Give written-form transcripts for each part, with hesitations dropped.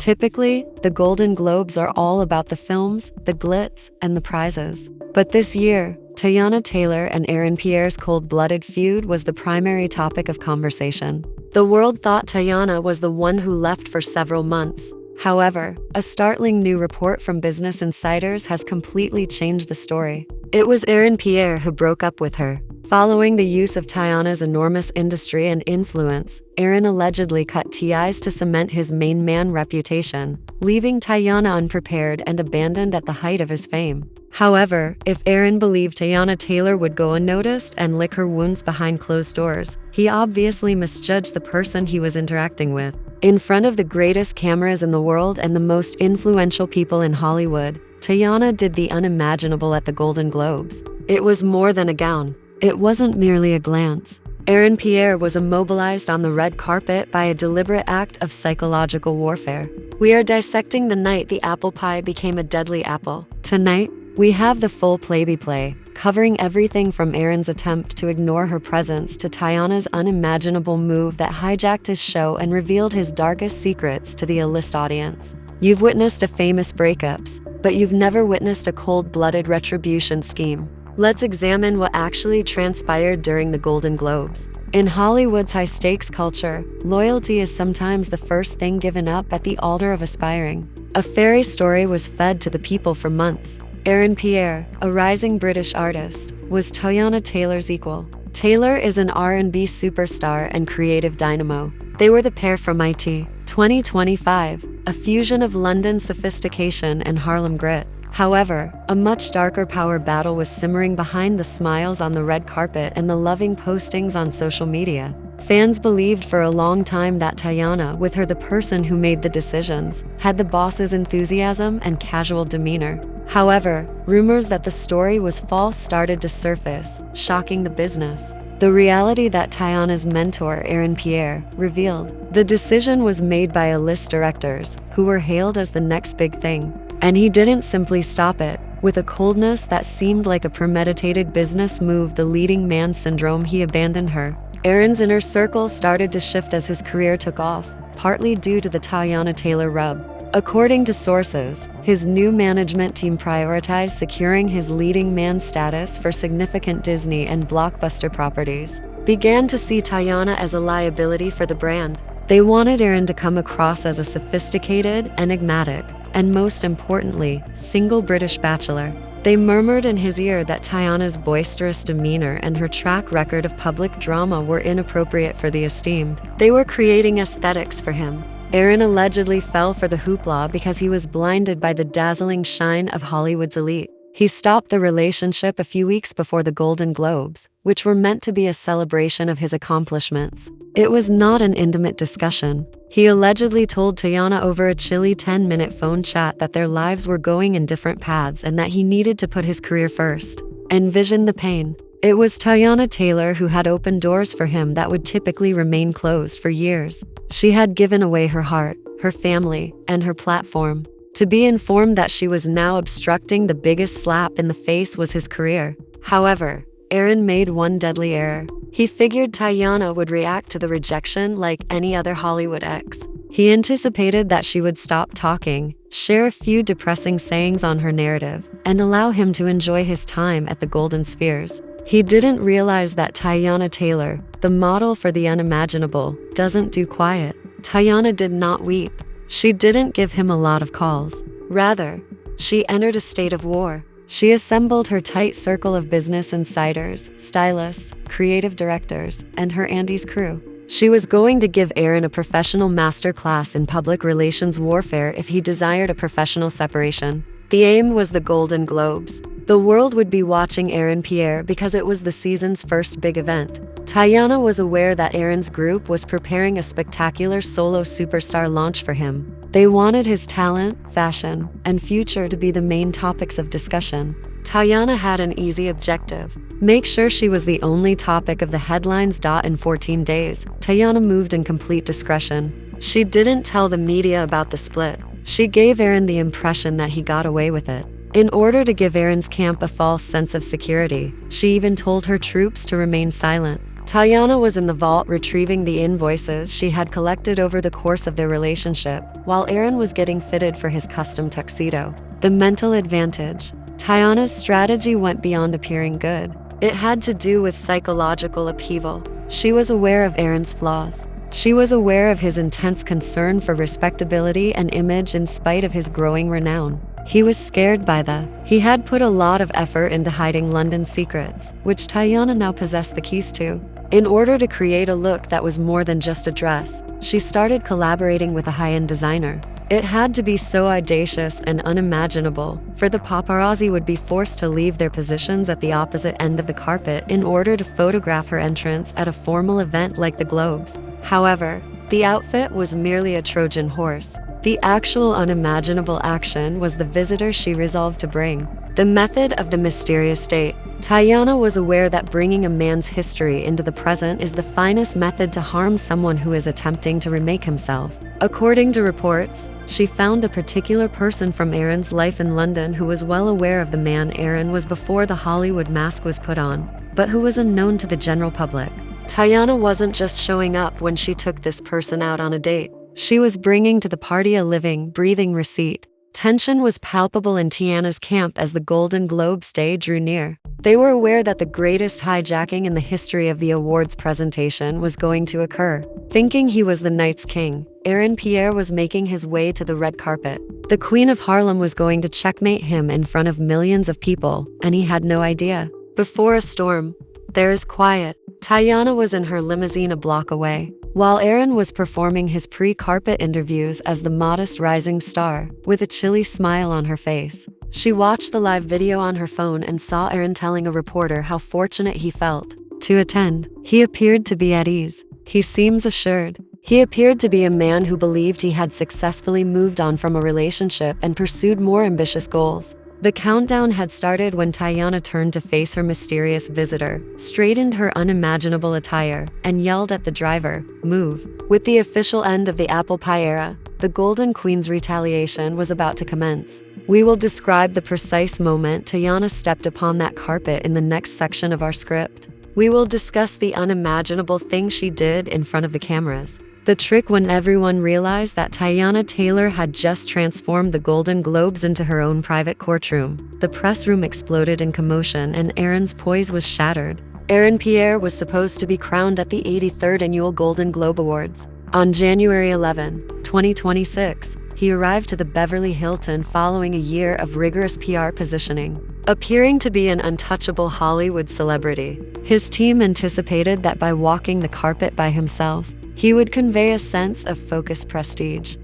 Typically, the Golden Globes are all about the films, the glitz, and the prizes. But this year, Teyana Taylor and Pierre's cold-blooded feud was the primary topic of conversation. The world thought Teyana was the one who left for several months. However, a startling new report from Business Insiders has completely changed the story. It was Pierre who broke up with her. Following the use of Teyana's enormous industry and influence, Pierre allegedly cut ties to cement his main man reputation, leaving Teyana unprepared and abandoned at the height of his fame. However, if Pierre believed Teyana Taylor would go unnoticed and lick her wounds behind closed doors, he obviously misjudged the person he was interacting with. In front of the greatest cameras in the world and the most influential people in Hollywood, Teyana did the unimaginable at the Golden Globes. It was more than a gown. It wasn't merely a glance. Pierre was immobilized on the red carpet by a deliberate act of psychological warfare. We are dissecting the night the apple pie became a deadly apple. Tonight, we have the full play-by-play, covering everything from Pierre's attempt to ignore her presence to Teyana's unimaginable move that hijacked his show and revealed his darkest secrets to the A-list audience. You've witnessed a famous breakups, but you've never witnessed a cold-blooded retribution scheme. Let's examine what actually transpired during the Golden Globes. In Hollywood's high-stakes culture, loyalty is sometimes the first thing given up at the altar of aspiring. A fairy story was fed to the people for months. Pierre, a rising British artist, was Teyana Taylor's equal. Taylor is an R&B superstar and creative dynamo. They were the pair from IT 2025, a fusion of London sophistication and Harlem grit. However, a much darker power battle was simmering behind the smiles on the red carpet and the loving postings on social media. Fans believed for a long time that Teyana, with her the person who made the decisions, had the boss's enthusiasm and casual demeanor. However, rumors that the story was false started to surface, shocking the business. The reality that Teyana's mentor, Pierre, revealed. The decision was made by A-list directors, who were hailed as the next big thing. And he didn't simply stop it. With a coldness that seemed like a premeditated business move, the leading man syndrome, he abandoned her. Pierre's inner circle started to shift as his career took off, partly due to the Teyana Taylor rub. According to sources, his new management team prioritized securing his leading man status for significant Disney and blockbuster properties. Began to see Teyana as a liability for the brand. They wanted Pierre to come across as a sophisticated, enigmatic, and most importantly, single British bachelor. They murmured in his ear that Teyana's boisterous demeanor and her track record of public drama were inappropriate for the esteemed. They were creating aesthetics for him. Pierre allegedly fell for the hoopla because he was blinded by the dazzling shine of Hollywood's elite. He stopped the relationship a few weeks before the Golden Globes, which were meant to be a celebration of his accomplishments. It was not an intimate discussion. He allegedly told Teyana over a chilly 10-minute phone chat that their lives were going in different paths and that he needed to put his career first. Envision the pain. It was Teyana Taylor who had opened doors for him that would typically remain closed for years. She had given away her heart, her family, and her platform. To be informed that she was now obstructing the biggest slap in the face was his career. However, Pierre made one deadly error. He figured Teyana would react to the rejection like any other Hollywood ex. He anticipated that she would stop talking, share a few depressing sayings on her narrative, and allow him to enjoy his time at the Golden Spheres. He didn't realize that Teyana Taylor, the model for the unimaginable, doesn't do quiet. Teyana did not weep. She didn't give him a lot of calls. Rather, she entered a state of war. She assembled her tight circle of business insiders, stylists, creative directors, and her Andy's crew. She was going to give Pierre a professional masterclass in public relations warfare if he desired a professional separation. The aim was the Golden Globes. The world would be watching Pierre because it was the season's first big event. Teyana was aware that Pierre's group was preparing a spectacular solo superstar launch for him. They wanted his talent, fashion, and future to be the main topics of discussion. Teyana had an easy objective: make sure she was the only topic of the headlines. In 14 days, Teyana moved in complete discretion. She didn't tell the media about the split. She gave Pierre the impression that he got away with it. In order to give Pierre's camp a false sense of security, she even told her troops to remain silent. Teyana was in the vault retrieving the invoices she had collected over the course of their relationship, while Aaron was getting fitted for his custom tuxedo. The mental advantage. Teyana's strategy went beyond appearing good. It had to do with psychological upheaval. She was aware of Aaron's flaws. She was aware of his intense concern for respectability and image in spite of his growing renown. He was scared by He had put a lot of effort into hiding London's secrets, which Teyana now possessed the keys to. In order to create a look that was more than just a dress, she started collaborating with a high-end designer. It had to be so audacious and unimaginable, for the paparazzi would be forced to leave their positions at the opposite end of the carpet in order to photograph her entrance at a formal event like the Globes. However, the outfit was merely a Trojan horse. The actual unimaginable action was the visitor she resolved to bring. The method of the mysterious date. Teyana was aware that bringing a man's history into the present is the finest method to harm someone who is attempting to remake himself. According to reports, she found a particular person from Aaron's life in London who was well aware of the man Aaron was before the Hollywood mask was put on, but who was unknown to the general public. Teyana wasn't just showing up when she took this person out on a date. She was bringing to the party a living, breathing receipt. Tension was palpable in Teyana's camp as the Golden Globes day drew near. They were aware that the greatest hijacking in the history of the awards presentation was going to occur. Thinking he was the night's king, Pierre was making his way to the red carpet. The Queen of Harlem was going to checkmate him in front of millions of people, and he had no idea. Before a storm, there is quiet. Teyana was in her limousine a block away, while Aaron was performing his pre-carpet interviews as the modest rising star, with a chilly smile on her face. She watched the live video on her phone and saw Aaron telling a reporter how fortunate he felt to attend. He appeared to be at ease. He seems assured. He appeared to be a man who believed he had successfully moved on from a relationship and pursued more ambitious goals. The countdown had started when Teyana turned to face her mysterious visitor, straightened her unimaginable attire, and yelled at the driver, "Move." With the official end of the apple pie era, the Golden Queen's retaliation was about to commence. We will describe the precise moment Teyana stepped upon that carpet in the next section of our script. We will discuss the unimaginable thing she did in front of the cameras. The trick when everyone realized that Teyana Taylor had just transformed the Golden Globes into her own private courtroom. The press room exploded in commotion and Aaron's poise was shattered. Pierre was supposed to be crowned at the 83rd Annual Golden Globe Awards. On January 11, 2026, he arrived to the Beverly Hilton following a year of rigorous PR positioning. Appearing to be an untouchable Hollywood celebrity, his team anticipated that by walking the carpet by himself, he would convey a sense of focused prestige.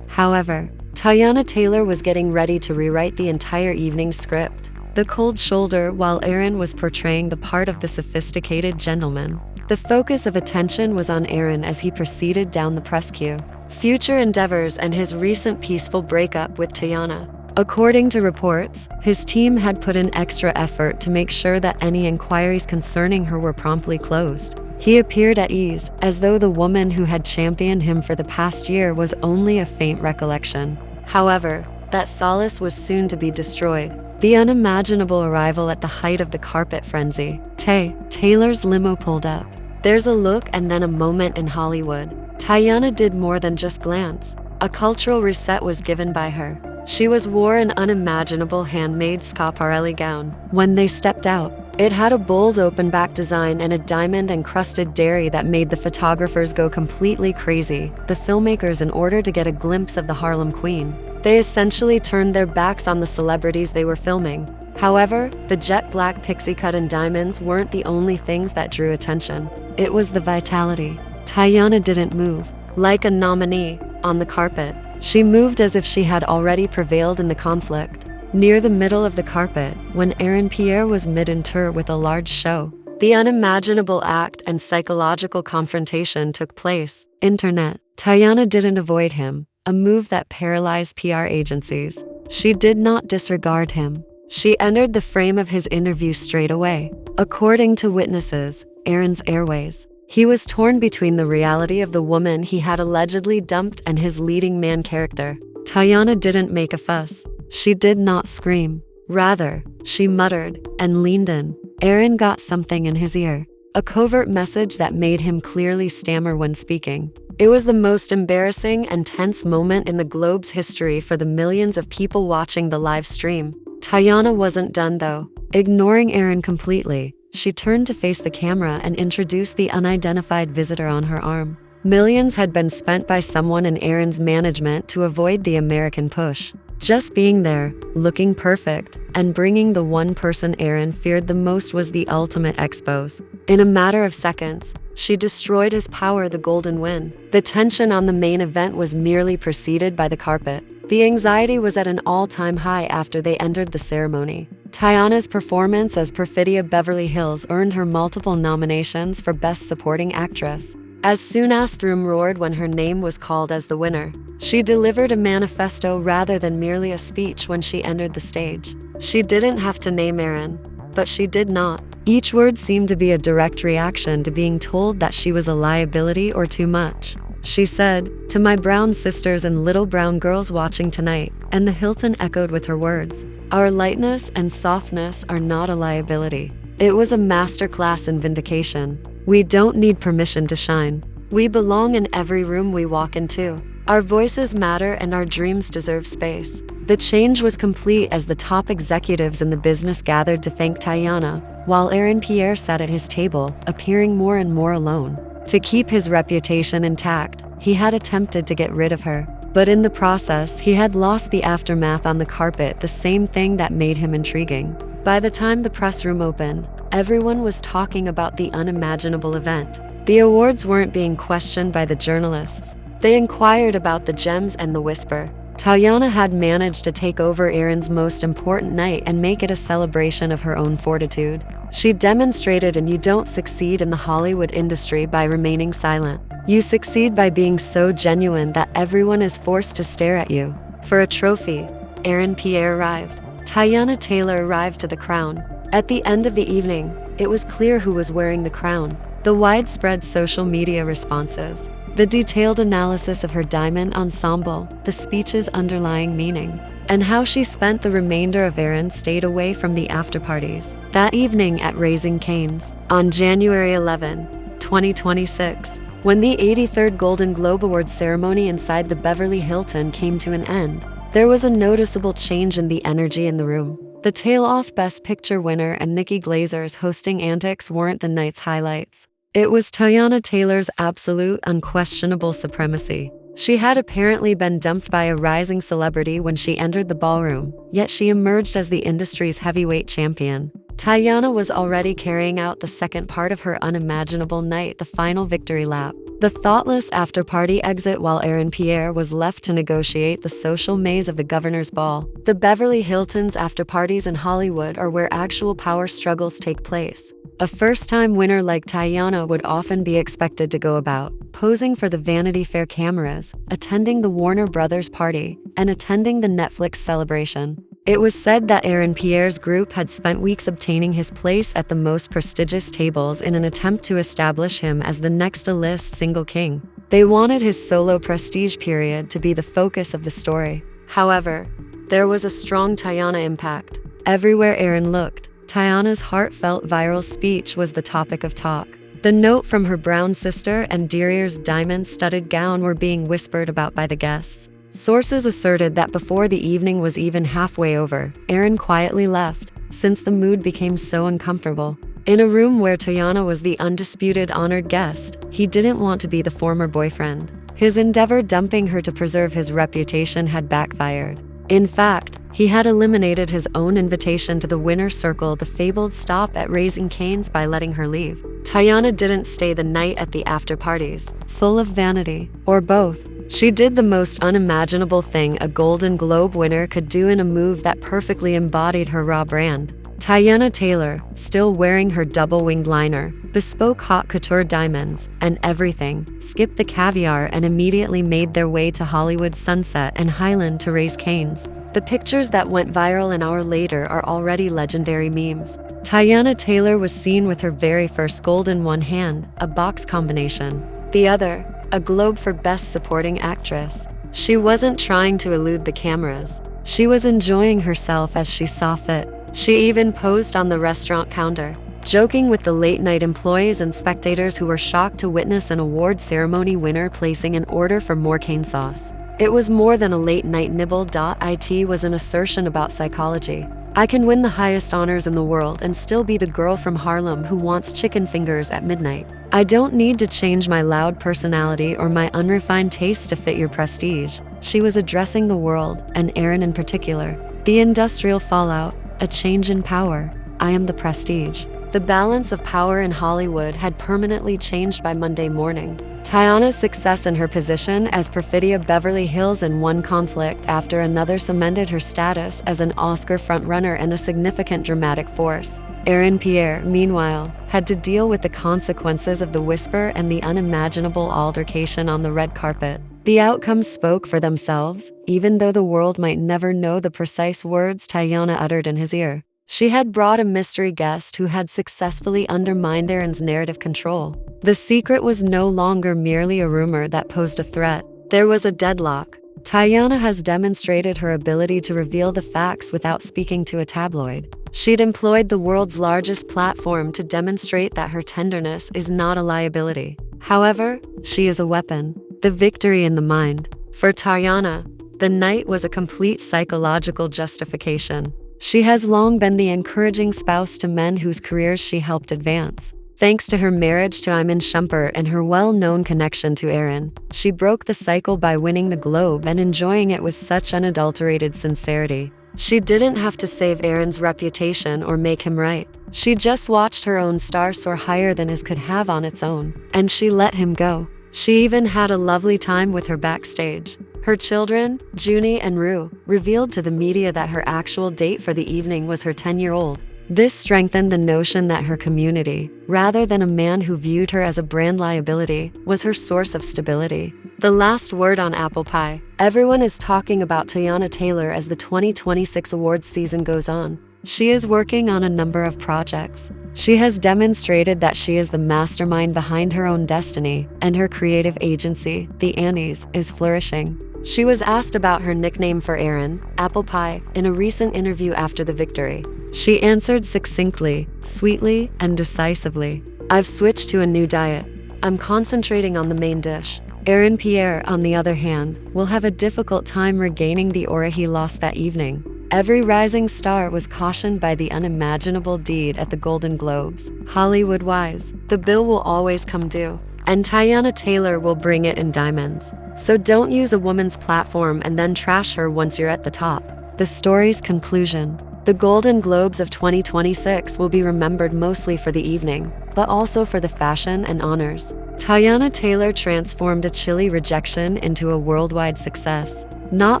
However, Teyana Taylor was getting ready to rewrite the entire evening's script. The cold shoulder while Aaron was portraying the part of the sophisticated gentleman. The focus of attention was on Aaron as he proceeded down the press queue. Future endeavors and his recent peaceful breakup with Teyana. According to reports, his team had put in extra effort to make sure that any inquiries concerning her were promptly closed. He appeared at ease, as though the woman who had championed him for the past year was only a faint recollection. However, that solace was soon to be destroyed. The unimaginable arrival at the height of the carpet frenzy. Taylor's limo pulled up. There's a look and then a moment in Hollywood. Teyana did more than just glance. A cultural reset was given by her. She wore an unimaginable handmade Schiaparelli gown. When they stepped out, it had a bold open-back design and a diamond-encrusted dairy that made the photographers go completely crazy, the filmmakers in order to get a glimpse of the Harlem Queen. They essentially turned their backs on the celebrities they were filming. However, the jet-black pixie cut and diamonds weren't the only things that drew attention. It was the vitality. Teyana didn't move, like a nominee, on the carpet. She moved as if she had already prevailed in the conflict. Near the middle of the carpet, when Pierre was mid-inter with a large show, the unimaginable act and psychological confrontation took place. Internet. Teyana didn't avoid him, a move that paralyzed PR agencies. She did not disregard him. She entered the frame of his interview straight away. According to witnesses, Aaron's airways. He was torn between the reality of the woman he had allegedly dumped and his leading man character. Teyana didn't make a fuss. She did not scream. Rather, she muttered and leaned in. Aaron got something in his ear. a covert message that made him clearly stammer when speaking. It was the most embarrassing and tense moment in the Globe's history for the millions of people watching the live stream. Teyana wasn't done though. Ignoring Aaron completely, she turned to face the camera and introduced the unidentified visitor on her arm. Millions had been spent by someone in Aaron's management to avoid the American push. Just being there, looking perfect, and bringing the one person Aaron feared the most was the ultimate expose. In a matter of seconds, she destroyed his power, the golden win. The tension on the main event was merely preceded by the carpet. The anxiety was at an all-time high after they entered the ceremony. Teyana's performance as Perfidia Beverly Hills earned her multiple nominations for Best Supporting Actress. As soon as the room roared when her name was called as the winner, she delivered a manifesto rather than merely a speech when she entered the stage. She didn't have to name Aaron, but she did not. Each word seemed to be a direct reaction to being told that she was a liability or too much. She said, "To my brown sisters and little brown girls watching tonight," and the Hilton echoed with her words, "Our lightness and softness are not a liability." It was a masterclass in vindication. We don't need permission to shine. We belong in every room we walk into. Our voices matter and our dreams deserve space. The change was complete as the top executives in the business gathered to thank Teyana, while Aaron Pierre sat at his table, appearing more and more alone. To keep his reputation intact, he had attempted to get rid of her. But in the process, he had lost the aftermath on the carpet, the same thing that made him intriguing. By the time the press room opened, everyone was talking about the unimaginable event. The awards weren't being questioned by the journalists. They inquired about the gems and the whisper. Teyana had managed to take over Aaron's most important night and make it a celebration of her own fortitude. She demonstrated, and you don't succeed in the Hollywood industry by remaining silent. You succeed by being so genuine that everyone is forced to stare at you. For a trophy, Aaron Pierre arrived. Teyana Taylor arrived to the crown. At the end of the evening, it was clear who was wearing the crown. The widespread social media responses, the detailed analysis of her diamond ensemble, the speech's underlying meaning, and how she spent the remainder of Aaron stayed away from the after-parties. That evening at Raising Cane's, on January 11, 2026, when the 83rd Golden Globe Awards ceremony inside the Beverly Hilton came to an end, there was a noticeable change in the energy in the room. The tail-off Best Picture winner and Nikki Glazer's hosting antics weren't the night's highlights. It was Teyana Taylor's absolute, unquestionable supremacy. She had apparently been dumped by a rising celebrity when she entered the ballroom, yet she emerged as the industry's heavyweight champion. Teyana was already carrying out the second part of her unimaginable night, the final victory lap. The thoughtless after-party exit while Aaron Pierre was left to negotiate the social maze of the governor's ball. The Beverly Hilton's after-parties in Hollywood are where actual power struggles take place. A first-time winner like Teyana would often be expected to go about, posing for the Vanity Fair cameras, attending the Warner Brothers party, and attending the Netflix celebration. It was said that Aaron Pierre's group had spent weeks obtaining his place at the most prestigious tables in an attempt to establish him as the next A-list single king. They wanted his solo prestige period to be the focus of the story. However, there was a strong Teyana impact. Everywhere Aaron looked, Teyana's heartfelt viral speech was the topic of talk. The note from her brown sister and Dierier's diamond-studded gown were being whispered about by the guests. Sources asserted that before the evening was even halfway over, Aaron quietly left, since the mood became so uncomfortable. In a room where Teyana was the undisputed honored guest, he didn't want to be the former boyfriend. His endeavor dumping her to preserve his reputation had backfired. In fact, he had eliminated his own invitation to the winner's circle, the fabled stop at Raising Cane's, by letting her leave. Teyana didn't stay the night at the after-parties, full of vanity, or both. She did the most unimaginable thing a Golden Globe winner could do in a move that perfectly embodied her raw brand. Teyana Taylor, still wearing her double-winged liner, bespoke haute couture diamonds, and everything, skipped the caviar and immediately made their way to Hollywood's Sunset and Highland to raise canes. The pictures that went viral an hour later are already legendary memes. Teyana Taylor was seen with her very first gold in one hand, a box combination. The other, a Globe for Best Supporting Actress. She wasn't trying to elude the cameras. She was enjoying herself as she saw fit. She even posed on the restaurant counter. joking with the late-night employees and spectators who were shocked to witness an award ceremony winner placing an order for more cane sauce. It was more than a late-night nibble. It was an assertion about psychology. I can win the highest honors in the world and still be the girl from Harlem who wants chicken fingers at midnight. I don't need to change my loud personality or my unrefined taste to fit your prestige. She was addressing the world, and Aaron in particular. The industrial fallout, a change in power. I am the prestige. The balance of power in Hollywood had permanently changed by Monday morning. Teyana's success in her position as Perfidia Beverly Hills in one conflict after another cemented her status as an Oscar frontrunner and a significant dramatic force. Aaron Pierre, meanwhile, had to deal with the consequences of the whisper and the unimaginable altercation on the red carpet. The outcomes spoke for themselves, even though the world might never know the precise words Teyana uttered in his ear. She had brought a mystery guest who had successfully undermined Aaron's narrative control. The secret was no longer merely a rumor that posed a threat. There was a deadlock. Teyana has demonstrated her ability to reveal the facts without speaking to a tabloid. She'd employed the world's largest platform to demonstrate that her tenderness is not a liability. However, she is a weapon, the victory in the mind. For Teyana, the night was a complete psychological justification. She has long been the encouraging spouse to men whose careers she helped advance. Thanks to her marriage to Iman Shumpert and her well-known connection to Aaron, she broke the cycle by winning the Globe and enjoying it with such unadulterated sincerity. She didn't have to save Aaron's reputation or make him right. She just watched her own star soar higher than his could have on its own, and she let him go. She even had a lovely time with her backstage. Her children, Junie and Rue, revealed to the media that her actual date for the evening was her 10-year-old. This strengthened the notion that her community, rather than a man who viewed her as a brand liability, was her source of stability. The last word on apple pie. Everyone is talking about Teyana Taylor as the 2026 awards season goes on. She is working on a number of projects. She has demonstrated that she is the mastermind behind her own destiny, and her creative agency, The Annies, is flourishing. She was asked about her nickname for Aaron, Apple Pie, in a recent interview after the victory. She answered succinctly, sweetly, and decisively. I've switched to a new diet. I'm concentrating on the main dish. Aaron Pierre, on the other hand, will have a difficult time regaining the aura he lost that evening. Every rising star was cautioned by the unimaginable deed at the Golden Globes. Hollywood-wise, the bill will always come due, and Teyana Taylor will bring it in diamonds. So don't use a woman's platform and then trash her once you're at the top. The story's conclusion. The Golden Globes of 2026 will be remembered mostly for the evening, but also for the fashion and honors. Teyana Taylor transformed a chilly rejection into a worldwide success. Not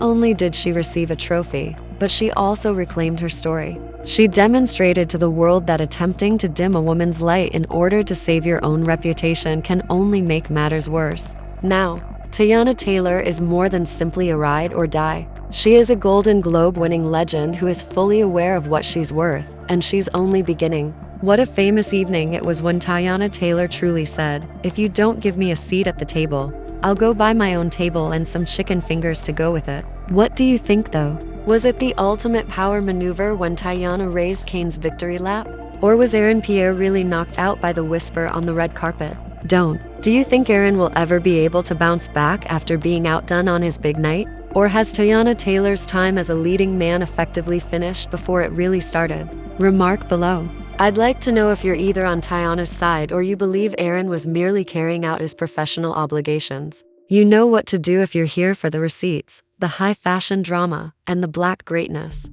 only did she receive a trophy, but she also reclaimed her story. She demonstrated to the world that attempting to dim a woman's light in order to save your own reputation can only make matters worse. Now, Teyana Taylor is more than simply a ride or die. She is a Golden Globe-winning legend who is fully aware of what she's worth, and she's only beginning. What a famous evening it was when Teyana Taylor truly said, "If you don't give me a seat at the table, I'll go buy my own table and some chicken fingers to go with it." What do you think, though? Was it the ultimate power maneuver when Teyana raised Kane's victory lap? Or was Aaron Pierre really knocked out by the whisper on the red carpet? Do you think Aaron will ever be able to bounce back after being outdone on his big night? Or has Teyana Taylor's time as a leading man effectively finished before it really started? Remark below. I'd like to know if you're either on Teyana's side or you believe Aaron was merely carrying out his professional obligations. You know what to do if you're here for the receipts, the high fashion drama, and the black greatness.